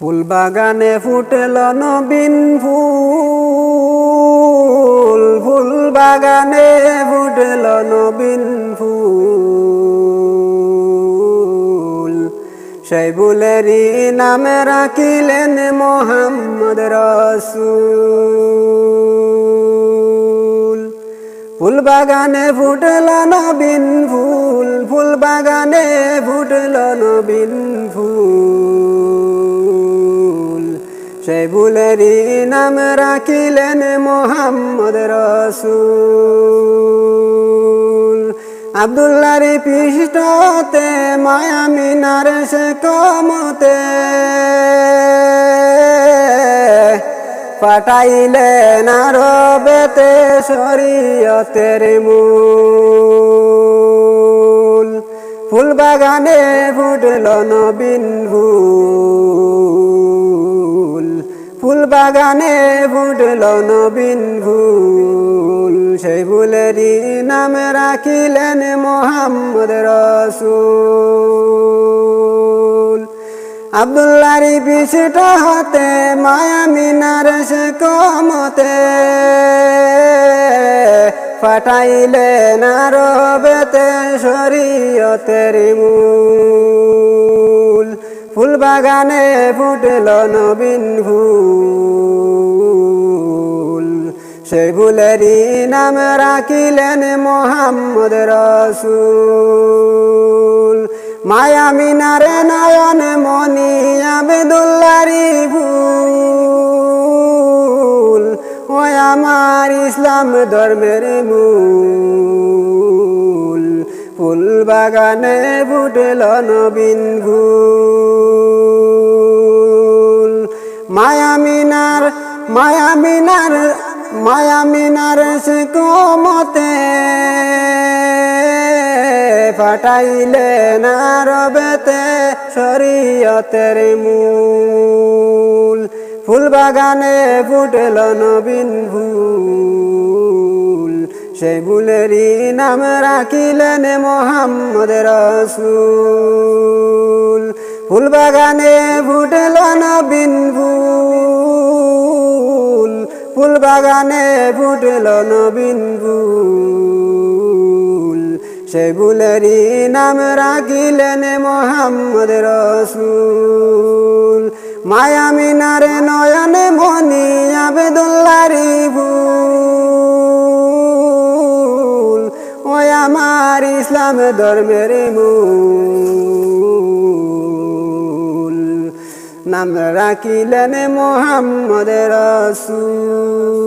ফুল বাগানে ফুটল নবীন ফুল, ফুল বাগানে ফুটল নবীন ফুল। সেই ফুলেরই নামে রাখিলেন মোহাম্মদ রসূল। ফুল বাগানে ফুটল নবীন ফুল, ফুল বাগানে ফুটল নবীন ফুল। সেই ফুলেরই নাম রাখিলেন মোহাম্মদ রসূল। আব্দুল্লাহর পৃষ্ঠতে মায়া মিনার সে কমতে পাঠাইলেন আরবেতে শরীয়তের মূল। ফুল বাগানে ফুটল নবীন ফুল, ফুল বাগানে ফুটল নবীন ফুল। সেই ফুলেরই নাম রাখিলেন মোহাম্মদ রসূল। আব্দুল্লাহর পৃষ্ঠ হতে মায়া মিনার সে কমতে পাঠাইলেন আরবেতে শরীয়তের মূল। ফুল বাগানে ফুটল নবীন ফুল, সেই ফুলেরই নাম রাখিলেন মোহাম্মদ রসূল। মায়া মিনারে নয়ন মনি আব্দুল্লাহর ফুল, ও আমার ইসলাম ধর্মের মূল। ফুল বাগানে ফুটল নবীন ফুল। মায়া মিনার, মায়া মিনার, মায়া মিনার সে কমতে পাঠাইলেন আরবেতে শরীয়তের মূল। ফুল বাগানে ফুটল নবীন ফুল, সেই ফুলেরই নাম রাখিলেন মোহাম্মদ রসূল। ফুল বাগানে ফুটল নবীন ফুল, ফুল বাগানে ফুটল নবীন ফুল। সেই ফুলেরই নাম রাখিলেন মোহাম্মদ রসূল। মায়া মিনারে নয়ন মনি আব্দুল্লাহর ফুল, ও আমার ইসলাম ধর্মের মূল। নাম রাখিলেন মোহাম্মদ রসূল।